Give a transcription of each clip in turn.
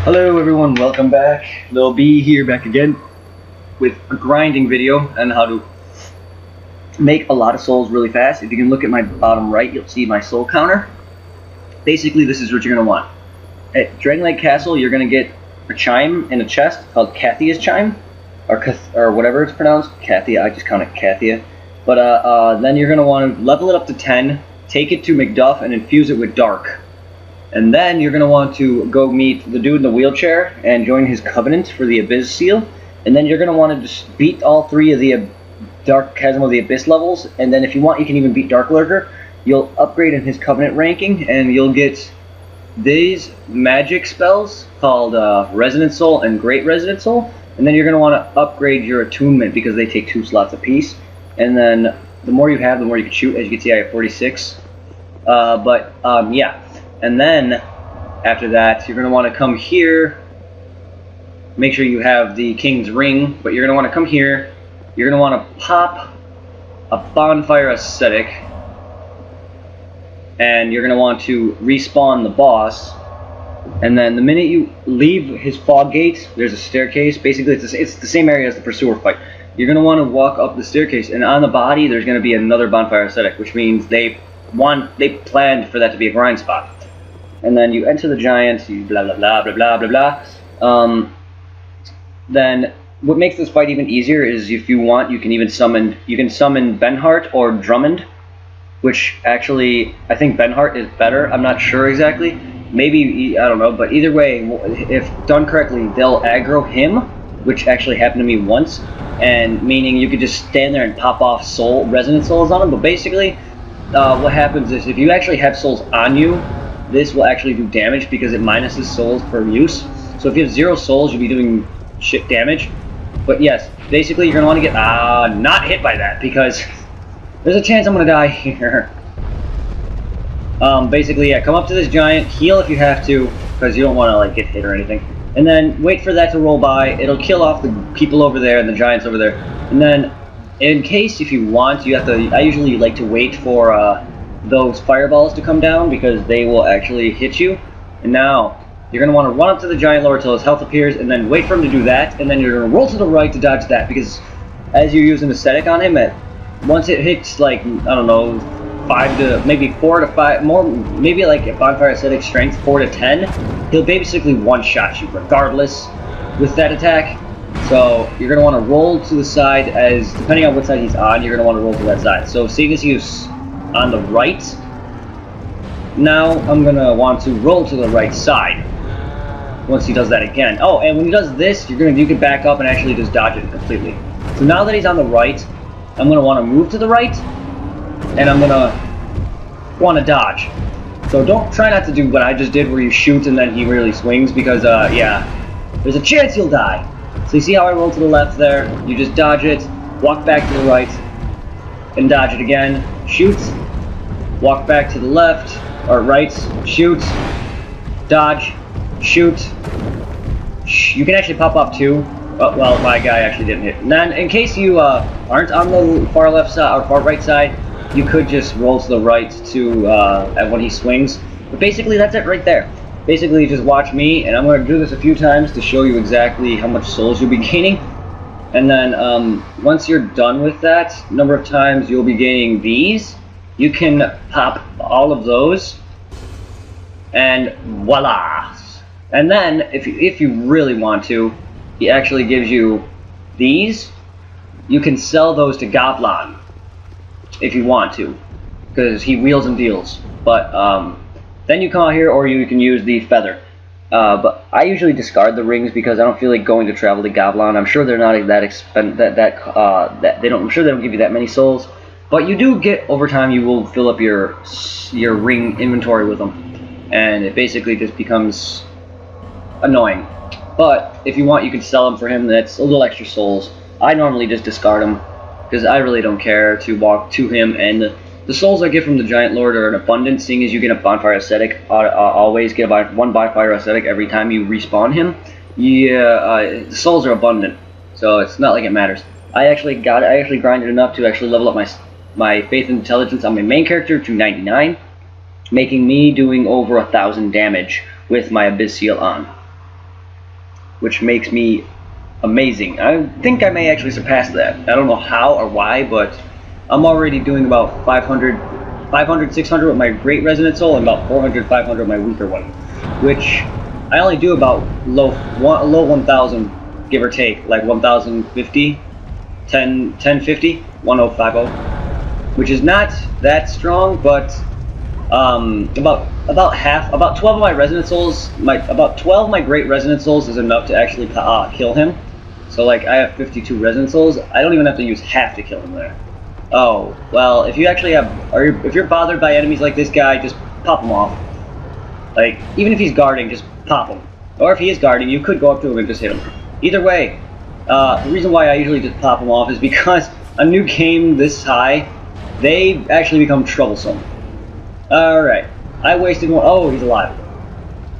Hello everyone, welcome back. Lil B here back again with a grinding video on how to make a lot of souls really fast. If you can look at my bottom right, you'll see my soul counter. Basically, this is what you're going to want. At Dragon Lake Castle, you're going to get a chime in a chest called Cathia's Chime, or whatever it's pronounced. Cathia, I just count it Cathia. But then you're going to want to level it up to 10, take it to Macduff, and infuse it with Dark. And then you're going to want to go meet the dude in the wheelchair and join his covenant for the Abyss Seal. And then you're going to want to just beat all 3 of the Dark Chasm of the Abyss levels. And then if you want, you can even beat Dark Lurker. You'll upgrade in his covenant ranking, and you'll get these magic spells called Resonant Soul and Great Resonant Soul. And then you're going to want to upgrade your attunement because they take 2 slots apiece. And then the more you have, the more you can shoot. As you can see, I have 46. Yeah. And then, after that, you're going to want to come here, make sure you have the King's Ring, but you're going to want to come here, you're going to want to pop a Bonfire Ascetic, and you're going to want to respawn the boss, and then the minute you leave his fog gate, there's a staircase. Basically, it's the same area as the Pursuer fight. You're going to want to walk up the staircase, and on the body, there's going to be another Bonfire Ascetic, which means they planned for that to be a grind spot. And then you enter the giant, you blah blah blah blah blah blah blah. Then what makes this fight even easier is if you want, you can summon Benhart or Drummond, which actually I think Benhart is better. I'm not sure exactly. Maybe, I don't know, but either way, if done correctly, they'll aggro him, which actually happened to me once, and meaning you could just stand there and pop off resonant souls on him. But basically, what happens is if you actually have souls on you, this will actually do damage because it minuses souls per use. So if you have 0 souls, you'll be doing shit damage. But yes, basically you're going to want to get not hit by that because there's a chance I'm going to die here. Basically, yeah, come up to this giant, heal if you have to, because you don't want to like get hit or anything. And then wait for that to roll by. It'll kill off the people over there and the giants over there. And then, in case if you want, you have to. I usually like to wait for those fireballs to come down because they will actually hit you. And now you're going to want to run up to the giant lord until his health appears, and then wait for him to do that, and then you're going to roll to the right to dodge that, because as you use an ascetic on him, once it hits like, I don't know, 4 to 5 more, maybe like a bonfire ascetic strength 4 to 10, he'll basically one-shot you regardless with that attack. So you're going to want to roll to the side, as depending on what side he's on, you're going to want to roll to that side. So seeing as he's on the right, now I'm going to want to roll to the right side once he does that again. Oh, and when he does this, you can back up and actually just dodge it completely. So now that he's on the right, I'm going to want to move to the right, and I'm going to want to dodge. So try not to do what I just did where you shoot and then he really swings, because yeah, there's a chance you'll die. So you see how I roll to the left there? You just dodge it, walk back to the right, and dodge it again, shoot, walk back to the left, or right, shoot, dodge, shoot. You can actually pop up too. Oh, well, my guy actually didn't hit. And then, in case you aren't on the far left side or far right side, you could just roll to the right to when he swings. But basically, that's it right there. Basically, just watch me, and I'm going to do this a few times to show you exactly how much souls you'll be gaining. And then once you're done with that number of times, you'll be gaining these. You can pop all of those, and voila! And then, if you really want to, he actually gives you these. You can sell those to Goblin if you want to, because he wheels and deals. But then you come out here, or you can use the feather. But I usually discard the rings because I don't feel like going to travel to Goblin. I'm sure they're not that I'm sure they don't give you that many souls. But you do get, over time, you will fill up your ring inventory with them, and it basically just becomes annoying. But if you want, you can sell them for him. That's a little extra souls. I normally just discard them because I really don't care to walk to him, and the souls I get from the Giant Lord are an abundance, seeing as you get a Bonfire Ascetic. Always get one Bonfire Ascetic every time you respawn him. Yeah, the souls are abundant, so it's not like it matters. I actually grinded enough to actually level up my Faith and Intelligence on my main character to 99, making me doing over 1,000 damage with my Abyss Seal on. which makes me amazing. I think I may actually surpass that. I don't know how or why, but I'm already doing about 500, 600 with my great resonant soul and about 400, 500 with my weaker one, which I only do about low 1,000, give or take, like 1,050, 1050, 1050, which is not that strong, but about half, about 12 of my resonant souls, about 12 of my great resonant souls is enough to actually kill him. So like I have 52 resonant souls, I don't even have to use half to kill him there. Oh, well, if you actually have, or if you're bothered by enemies like this guy, just pop him off. Like, even if he's guarding, just pop him. Or if he is guarding, you could go up to him and just hit him. Either way, the reason why I usually just pop him off is because a new game this high, they actually become troublesome. Alright, I wasted one. Oh, he's alive.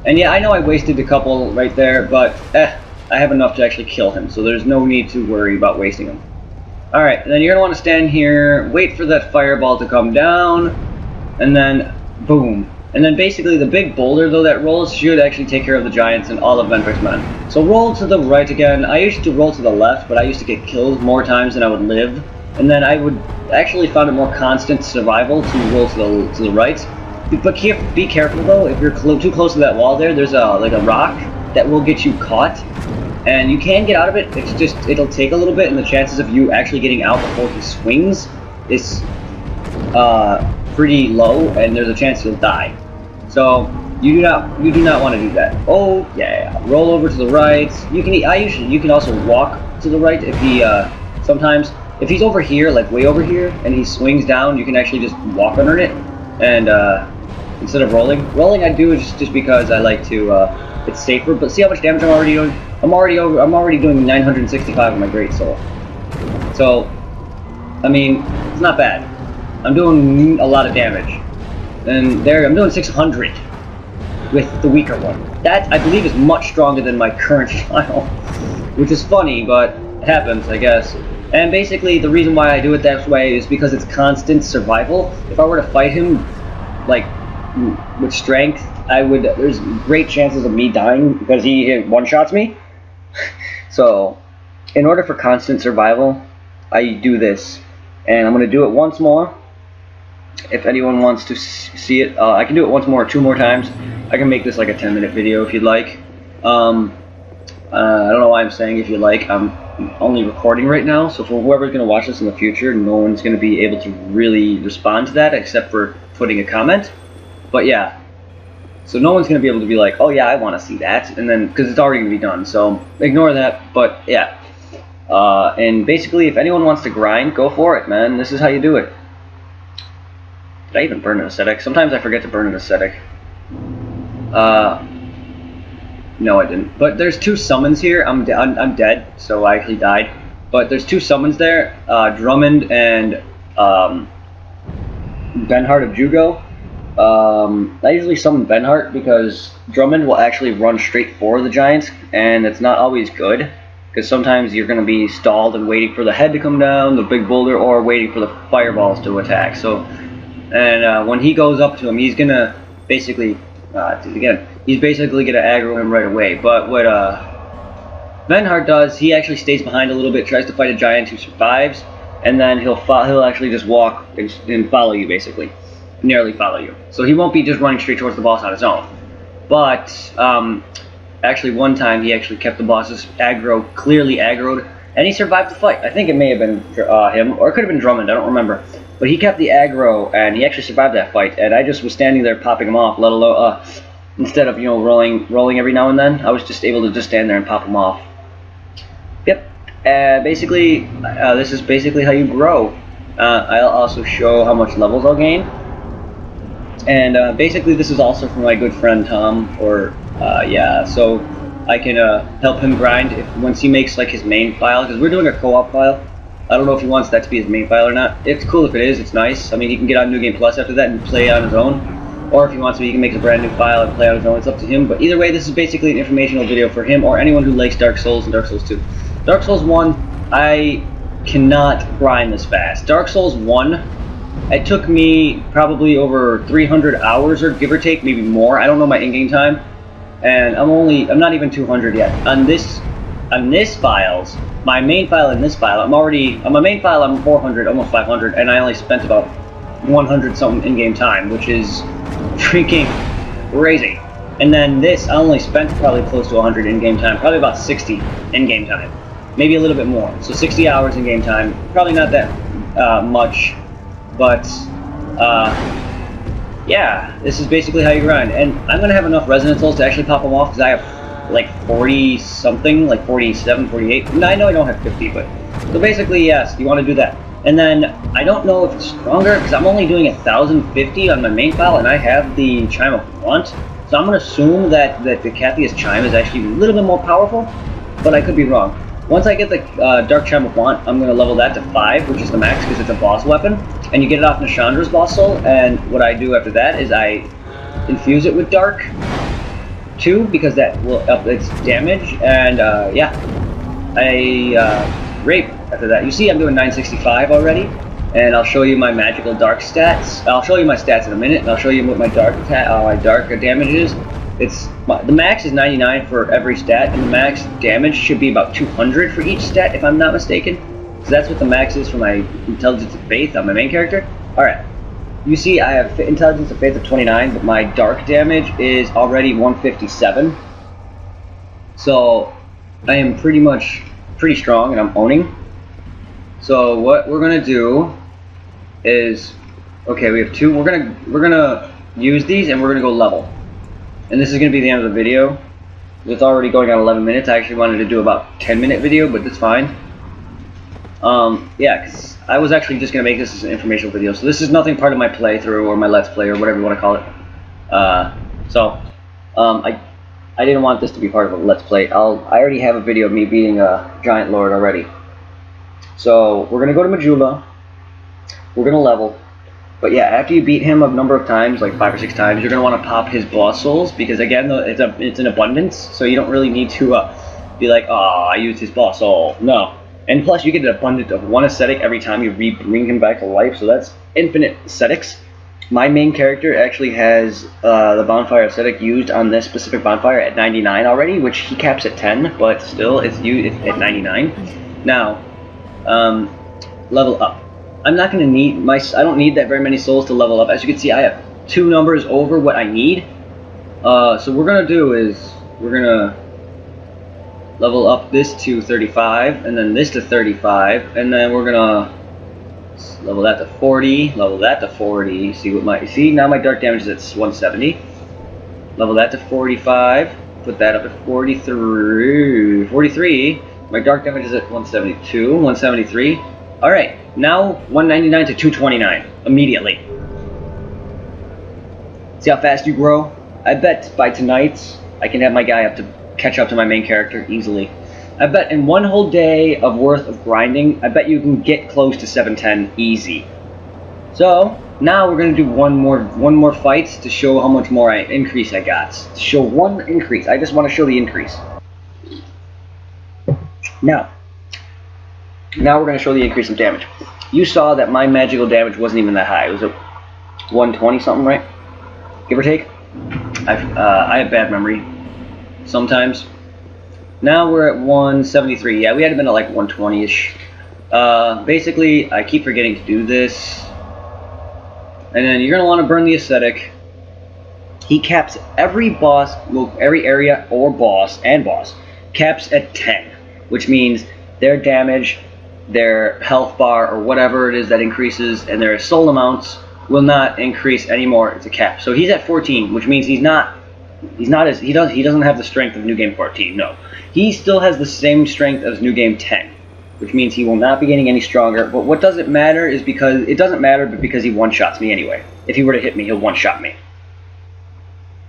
And yeah, I know I wasted a couple right there, but I have enough to actually kill him, so there's no need to worry about wasting him. Alright, and then you're going to want to stand here, wait for that fireball to come down, and then boom. And then basically the big boulder, though, that rolls should actually take care of the giants and all of Ventric's men. So roll to the right again. I used to roll to the left, but I used to get killed more times than I would live. And then I would actually find it more constant survival to roll to the right. But be careful, though, if you're too close to that wall there, there's like a rock that will get you caught. And you can get out of it, it's just, it'll take a little bit, and the chances of you actually getting out before he swings is pretty low, and there's a chance you'll die. So you do not want to do that. Oh yeah, roll over to the right. You can also walk to the right if he sometimes if he's over here, like way over here, and he swings down, you can actually just walk under it, and instead of rolling I do it just because I like to it's safer. But see how much damage I'm already doing. I'm already doing 965 on my great soul. So I mean, it's not bad. I'm doing a lot of damage. And there, I'm doing 600 with the weaker one. That, I believe, is much stronger than my current file, which is funny, but it happens, I guess. And basically, the reason why I do it that way is because it's constant survival. If I were to fight him, like, with strength, there's great chances of me dying because he one-shots me. So, in order for constant survival, I do this. And I'm going to do it once more. If anyone wants to see it, I can do it once more or 2 more times. I can make this like a 10-minute video if you'd like. I don't know why I'm saying if you like. I'm only recording right now, so for whoever's going to watch this in the future, no one's going to be able to really respond to that except for putting a comment. But yeah, so no one's going to be able to be like, oh yeah, I want to see that, and then because it's already going to be done, so ignore that. But yeah, and basically, if anyone wants to grind, go for it, man. This is how you do it. Did I even burn an ascetic? Sometimes I forget to burn an ascetic. No, I didn't. But there's 2 summons here. I'm dead, so I actually died. But there's 2 summons there. Drummond and Benhart of Jugo. I usually summon Benhart because Drummond will actually run straight for the giants, and it's not always good. Because sometimes you're going to be stalled and waiting for the head to come down, the big boulder, or waiting for the fireballs to attack. So, and when he goes up to him, he's going to basically, he's basically going to aggro him right away. But what Benhart does, he actually stays behind a little bit, tries to fight a giant who survives, and then he'll actually just walk and follow you, basically. Nearly follow you. So he won't be just running straight towards the boss on his own. But, actually one time he actually kept the boss's aggro clearly aggroed, and he survived the fight. I think it may have been him, or it could have been Drummond, I don't remember. But he kept the aggro, and he actually survived that fight, and I just was standing there popping him off, let alone, instead of, you know, rolling every now and then, I was just able to just stand there and pop him off. Yep, basically, this is basically how you grow. I'll also show how much levels I'll gain. And basically this is also from my good friend Tom, or, yeah, so I can help him grind once he makes like his main file, because we're doing a co-op file. I don't know if he wants that to be his main file or not. It's cool if it is, it's nice. I mean, he can get on New Game Plus after that and play on his own. Or if he wants to, he can make a brand new file and play on his own. It's up to him. But either way, this is basically an informational video for him or anyone who likes Dark Souls and Dark Souls 2. Dark Souls 1, I cannot grind this fast. Dark Souls 1, it took me probably over 300 hours, or give or take, maybe more. I don't know my in-game time. and I'm not even 200 yet. On this files, my main file in this file, on my main file I'm 400, almost 500, and I only spent about 100 something in-game time, which is freaking crazy. And then this, I only spent probably close to 100 in-game time, probably about 60 in-game time, maybe a little bit more. So 60 hours in-game time, probably not that much, but yeah, this is basically how you grind. And I'm gonna have enough resonance souls to actually pop them off, because I have like 40 something, like 47, 48. I know I don't have 50, but so basically, yes, you want to do that. And then I don't know if it's stronger, because I'm only doing 1050 on my main file, and I have the Chime of Want. So I'm gonna assume that the Cathia's Chime is actually a little bit more powerful, but I could be wrong. Once I get the Dark Chime of Want, I'm going to level that to 5, which is the max because it's a boss weapon. And you get it off Nishandra's boss soul, and what I do after that is I infuse it with Dark 2, because that will up its damage, and yeah, I rape after that. You see I'm doing 965 already, and I'll show you my magical Dark stats. I'll show you my stats in a minute, and I'll show you what my Dark damage is. The max is 99 for every stat, and the max damage should be about 200 for each stat, if I'm not mistaken. So that's what the max is for my Intelligence of Faith on my main character. Alright, you see I have Intelligence of Faith of 29, but my dark damage is already 157. So I am pretty strong, and I'm owning. So what we're gonna do is, okay, we have two. We're gonna use these, and we're gonna go level. And this is going to be the end of the video. It's already going on 11 minutes. I actually wanted to do about a 10-minute video, but that's fine. Yeah, because I was actually just going to make this as an informational video. So this is nothing part of my playthrough or my Let's Play or whatever you want to call it. I didn't want this to be part of a Let's Play. I already have a video of me beating a Giant Lord already. So we're going to go to Majula. We're going to level. But yeah, after you beat him a number of times, like 5 or 6 times, you're going to want to pop his boss souls, because again, it's an abundance, so you don't really need to be like, oh, I used his boss soul. No. And plus, you get an abundance of 1 ascetic every time you bring him back to life, so that's infinite ascetics. My main character actually has the bonfire ascetic used on this specific bonfire at 99 already, which he caps at 10, but still, it's used at 99. Now, level up. I'm not going to need I don't need that very many souls to level up. As you can see, I have 2 numbers over what I need. So what we're going to do is we're going to level up this to 35, and then this to 35, and then we're going to level that to 40, level that to 40. See now my dark damage is at 170. Level that to 45. Put that up to 43. My dark damage is at 172, 173. Alright, now 199 to 229 immediately. See how fast you grow? I bet by tonight I can have my guy catch up to my main character easily. I bet in 1 whole day of worth of grinding, I bet you can get close to 710 easy. So now we're gonna do one more fight to show how much more increase I got. To show 1 increase. I just want to show the increase. Now we're going to show the increase in damage. You saw that my magical damage wasn't even that high. It was at 120 something, right? Give or take. I have bad memory sometimes. Now we're at 173. Yeah, we had been at like 120-ish. Basically, I keep forgetting to do this. And then you're going to want to burn the ascetic. He caps every boss, well, every area or boss caps at 10, which means their damage, their health bar, or whatever it is that increases, and their soul amounts will not increase anymore. It's a cap. So he's at 14, which means he doesn't have the strength of New Game 14. No, he still has the same strength as New Game 10, which means he will not be getting any stronger. But what doesn't matter is because he one-shots me anyway. If he were to hit me, he'll one-shot me.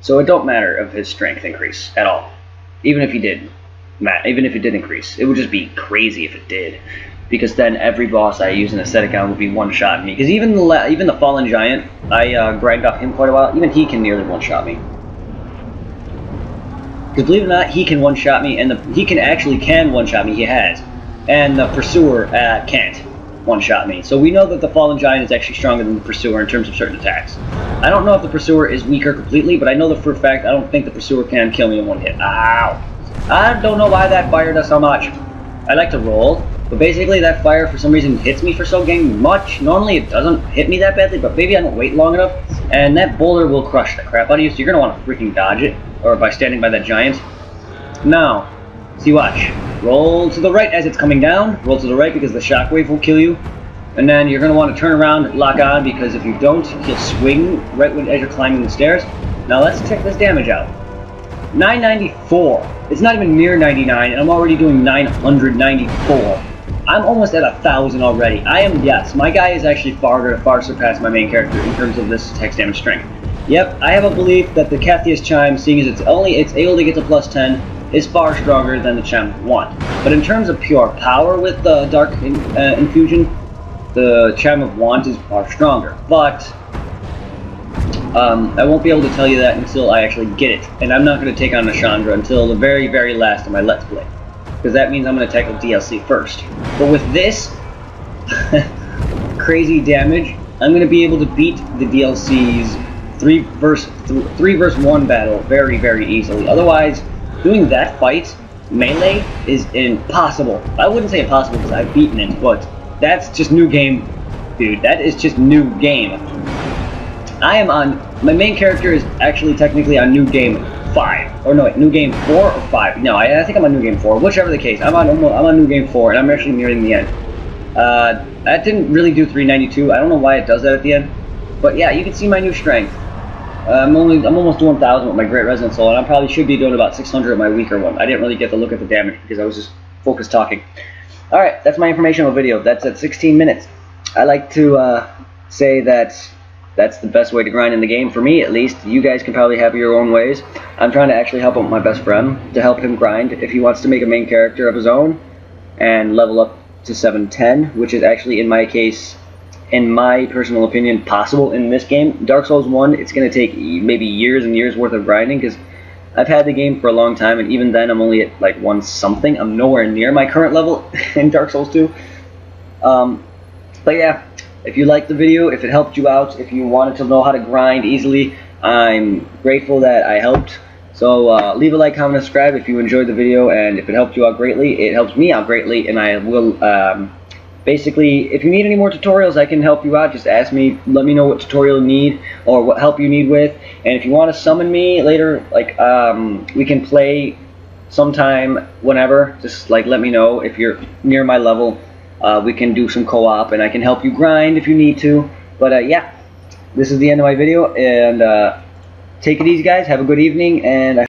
So it don't matter of his strength increase at all, even if he did. Even if it did increase, it would just be crazy if it did, because then every boss I use an ascetic on would be one-shot me. Because even the Fallen Giant, I grind off him quite a while. Even he can nearly one-shot me. Because believe it or not, he can one-shot me, and he can one-shot me. He has, and the Pursuer can't. one-shot me. So we know that the Fallen Giant is actually stronger than the Pursuer in terms of certain attacks. I don't know if the Pursuer is weaker completely, but I know that for a fact I don't think the Pursuer can kill me in one hit. Ow! I don't know why that fire does so much. I like to roll, but basically that fire for some reason hits me for so dang much. Normally it doesn't hit me that badly, but maybe I don't wait long enough, and that boulder will crush the crap out of you, so you're going to want to freaking dodge it, or by standing by that giant. Now, see, watch. Roll to the right as it's coming down. Roll to the right because the shockwave will kill you. And then you're going to want to turn around and lock on, because if you don't, he'll swing right as you're climbing the stairs. Now let's check this damage out. 994. It's not even near 99, and I'm already doing 994. I'm almost at 1,000 already. Yes, my guy is actually far surpassed my main character in terms of this text damage strength. Yep, I have a belief that the Cathius Chime, seeing as it's able to get to plus 10, is far stronger than the Chime of Want. But in terms of pure power with the Dark Infusion, the Chime of Want is far stronger. But I won't be able to tell you that until I actually get it. And I'm not going to take on Nashandra until the very last of my Let's Play. Because that means I'm going to tackle DLC first. But with this crazy damage, I'm going to be able to beat the DLC's 3 versus 1 battle very easily. Otherwise, doing that fight, melee, is impossible. I wouldn't say impossible because I've beaten it, but that's just new game, dude. That is just new game. My main character is actually technically on new game 5. Or no, wait, new game 4 or 5. No, I think I'm on new game 4. Whichever the case. I'm on new game 4, and I'm actually nearing the end. That didn't really do 392. I don't know why it does that at the end. But yeah, you can see my new strength. I'm almost doing 1,000 with my Great Resonance Soul, and I probably should be doing about 600 with my weaker one. I didn't really get to look at the damage because I was just focused talking. Alright, that's my informational video. That's at 16 minutes. I like to say that that's the best way to grind in the game, for me at least. You guys can probably have your own ways. I'm trying to actually help out my best friend to help him grind if he wants to make a main character of his own and level up to 710, which is actually, in my case, in my personal opinion, possible in this game. Dark Souls 1, it's going to take maybe years and years worth of grinding, because I've had the game for a long time, and even then I'm only at like 1 something. I'm nowhere near my current level in Dark Souls 2. But yeah, if you liked the video, if it helped you out, if you wanted to know how to grind easily, I'm grateful that I helped. So leave a like, comment, and subscribe if you enjoyed the video, and if it helped you out greatly, it helps me out greatly, and I will... basically, if you need any more tutorials, I can help you out. Just ask me, let me know what tutorial you need or what help you need with. And if you want to summon me later, like we can play sometime whenever. Just like let me know if you're near my level. We can do some co-op, and I can help you grind if you need to. But yeah, this is the end of my video, and take it easy, guys. Have a good evening, and